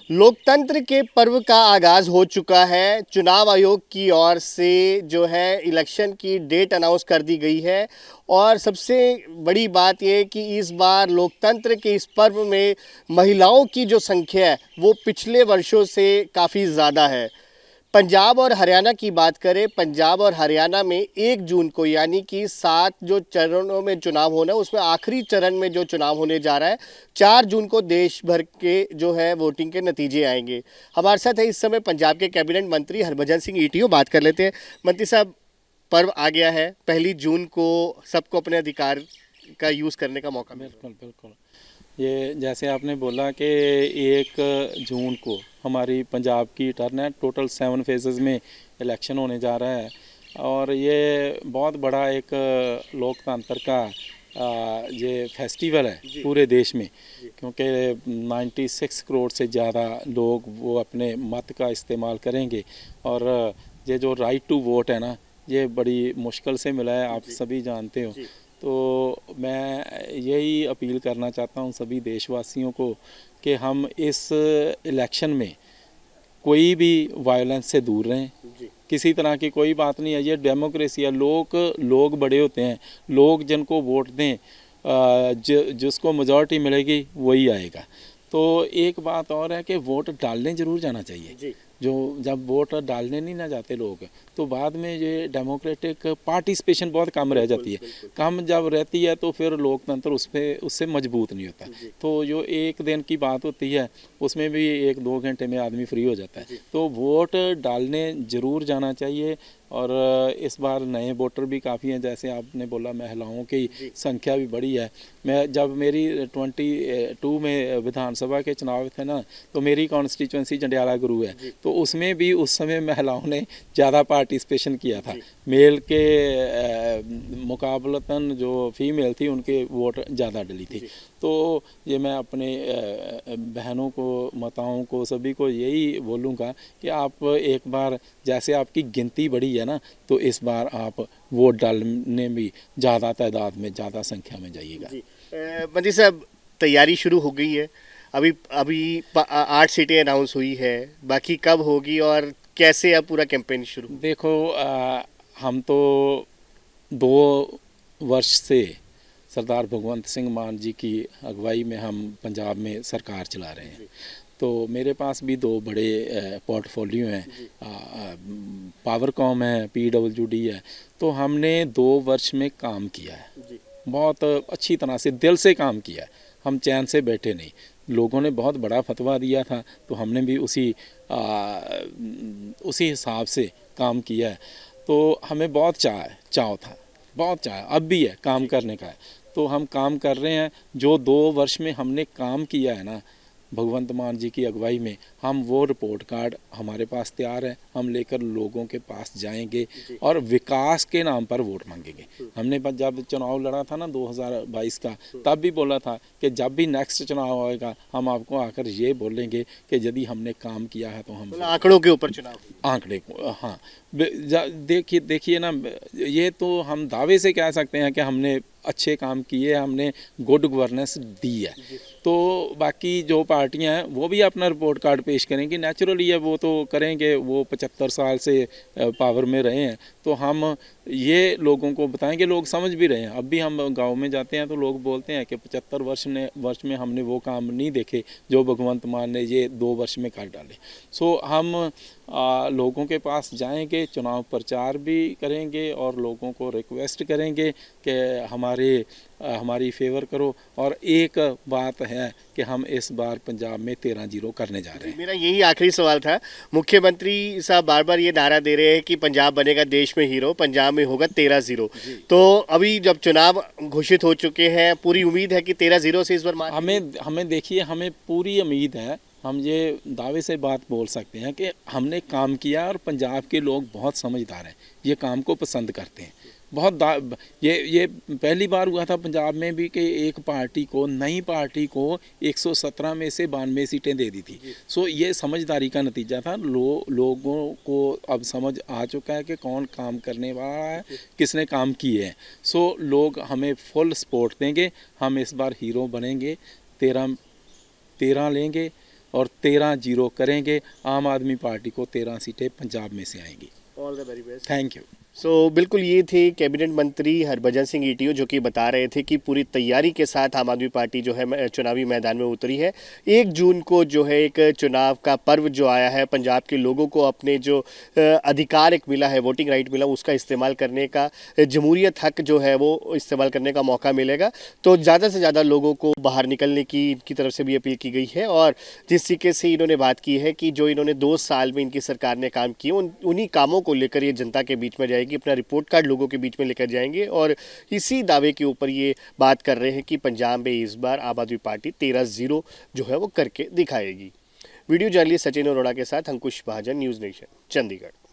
लोकतंत्र के पर्व का आगाज हो चुका है। चुनाव आयोग की ओर से जो है इलेक्शन की डेट अनाउंस कर दी गई है और सबसे बड़ी बात यह कि इस बार लोकतंत्र के इस पर्व में महिलाओं की जो संख्या है वो पिछले वर्षों से काफ़ी ज़्यादा है। पंजाब और हरियाणा की बात करें, पंजाब और हरियाणा में 1 जून को यानी कि 7 जो चरणों में चुनाव होना है उसमें आखिरी चरण में जो चुनाव होने जा रहा है 4 जून को देश भर के जो है वोटिंग के नतीजे आएंगे। हमारे साथ है इस समय पंजाब के कैबिनेट मंत्री हरभजन सिंह ईटीओ। बात कर लेते हैं। मंत्री साहब, पर्व आ गया है, 1 जून को सबको अपने अधिकार का यूज़ करने का मौका मिलेगा। बिल्कुल बिल्कुल। ये जैसे आपने बोला कि 1 जून को हमारी पंजाब की टर्न है। टोटल 7 फेजेस में इलेक्शन होने जा रहा है और ये बहुत बड़ा एक लोकतंत्र का ये फेस्टिवल है पूरे देश में, क्योंकि 96 करोड़ से ज़्यादा लोग वो अपने मत का इस्तेमाल करेंगे। और ये जो राइट टू वोट है ना, ये बड़ी मुश्किल से मिला है, आप सभी जानते हो। तो मैं यही अपील करना चाहता हूँ सभी देशवासियों को कि हम इस इलेक्शन में कोई भी वायलेंस से दूर रहें। किसी तरह की कोई बात नहीं है, ये डेमोक्रेसी है। लोग बड़े होते हैं, लोग जिनको वोट दें, जिसको मेजॉरिटी मिलेगी वही आएगा। तो एक बात और है कि वोट डालने ज़रूर जाना चाहिए। जो जब वोट डालने नहीं ना जाते लोग, तो बाद में ये डेमोक्रेटिक पार्टिसिपेशन बहुत कम रह जाती है। कम जब रहती है तो फिर लोकतंत्र उससे मजबूत नहीं होता। तो जो 1 दिन की बात होती है उसमें भी 1-2 घंटे में आदमी फ्री हो जाता है। तो वोट डालने ज़रूर जाना चाहिए। और इस बार नए वोटर भी काफ़ी हैं, जैसे आपने बोला महिलाओं की संख्या भी बड़ी है। मैं जब मेरी 22 में विधानसभा के चुनाव थे ना, तो मेरी कॉन्स्टिट्यूंसी जंडियाला गुरु है, तो उसमें भी उस समय महिलाओं ने ज़्यादा पार्टिसिपेशन किया था। मेल के मुकाबलतन जो फीमेल थी उनके वोट ज़्यादा डली थी। तो ये मैं अपने बहनों को, माताओं को, सभी को यही बोलूँगा कि आप एक बार, जैसे आपकी गिनती बढ़ी है ना, तो इस बार आप वोट डालने भी ज़्यादा तादाद में, ज़्यादा संख्या में जाइएगा। मंत्री साहब, तैयारी शुरू हो गई है। अभी अभी 8 सीटें अनाउंस हुई है, बाकी कब होगी और कैसे अब पूरा कैंपेन शुरू? देखो, हम तो 2 वर्ष से सरदार भगवंत सिंह मान जी की अगुवाई में हम पंजाब में सरकार चला रहे हैं। तो मेरे पास भी 2 बड़े पोर्टफोलियो हैं, पावरकॉम है, PWD है। तो हमने 2 वर्ष में काम किया है, बहुत अच्छी तरह से, दिल से काम किया है। हम चैन से बैठे नहीं। लोगों ने बहुत बड़ा फतवा दिया था तो हमने भी उसी हिसाब से काम किया है। तो हमें बहुत चाव था, बहुत चाह अब भी है काम करने का है। तो हम काम कर रहे हैं। जो 2 वर्ष में हमने काम किया है ना भगवंत मान जी की अगुवाई में, हम वो रिपोर्ट कार्ड हमारे पास तैयार है, हम लेकर लोगों के पास जाएंगे और विकास के नाम पर वोट मांगेंगे। हमने जब चुनाव लड़ा था ना 2022 का, तब भी बोला था कि जब भी नेक्स्ट चुनाव आएगा हम आपको आकर ये बोलेंगे कि यदि हमने काम किया है तो हम आंकड़ों के ऊपर चुनाव। आंकड़े को, हाँ। देखिए ना, ये तो हम दावे से कह सकते हैं कि हमने अच्छे काम किए, हमने गुड गवर्नेंस दी है। तो बाकी जो पार्टियां हैं वो भी अपना रिपोर्ट कार्ड पेश करेंगी, नेचुरली है, वो तो करेंगे। वो 75 साल से पावर में रहे हैं, तो हम ये लोगों को बताएंगे। लोग समझ भी रहे हैं। अब भी हम गांव में जाते हैं तो लोग बोलते हैं कि 75 वर्ष में हमने वो काम नहीं देखे जो भगवंत मान ने ये 2 वर्ष में कर डाले। सो हम लोगों के पास जाएंगे, चुनाव प्रचार भी करेंगे और लोगों को रिक्वेस्ट करेंगे कि हमारी फेवर करो। और एक बात है कि हम इस बार पंजाब में 13-0 करने जा रहे हैं। मेरा यही आखिरी सवाल था। मुख्यमंत्री साहब बार बार ये नारा दे रहे हैं कि पंजाब बनेगा देश में हीरो, पंजाब में होगा 13-0। तो अभी जब चुनाव घोषित हो चुके हैं, पूरी उम्मीद है कि 13-0 से इस बार हमें देखिए, हमें पूरी उम्मीद है। हम ये दावे से बात बोल सकते हैं कि हमने काम किया और पंजाब के लोग बहुत समझदार हैं, ये काम को पसंद करते हैं। ये पहली बार हुआ था पंजाब में भी कि एक पार्टी को, नई पार्टी को 117 में से 92 सीटें दे दी थी। सो ये समझदारी का नतीजा था। लोगों को अब समझ आ चुका है कि कौन काम करने वाला है, किसने काम किए हैं। सो लोग हमें फुल सपोर्ट देंगे। हम इस बार हीरो बनेंगे, 13 लेंगे और 13-0 करेंगे। आम आदमी पार्टी को 13 सीटें पंजाब में से आएंगी। All the very best. Thank you. बिल्कुल ये थे कैबिनेट मंत्री हरभजन सिंह ईटीओ, जो कि बता रहे थे कि पूरी तैयारी के साथ आम आदमी पार्टी जो है चुनावी मैदान में उतरी है। 1 जून को जो है एक चुनाव का पर्व जो आया है, पंजाब के लोगों को अपने जो अधिकार एक मिला है, वोटिंग राइट मिला, उसका इस्तेमाल करने का, जमहूरियत हक जो है वो इस्तेमाल करने का मौका मिलेगा। तो ज़्यादा से ज़्यादा लोगों को बाहर निकलने की इनकी तरफ से भी अपील की गई है। और जिस तरीके से इन्होंने बात की है कि जो इन्होंने 2 साल में इनकी सरकार ने काम किए, उन्हीं कामों को लेकर ये जनता के बीच में जाएगी, अपना रिपोर्ट कार्ड लोगों के बीच में लेकर जाएंगे। और इसी दावे के ऊपर ये बात कर रहे हैं कि पंजाब में इस बार आम आदमी पार्टी 13-0 जो है वो करके दिखाएगी। वीडियो जर्नलिस्ट सचिन अरोड़ा के साथ अंकुश महाजन, न्यूज़ नेशन, चंडीगढ़।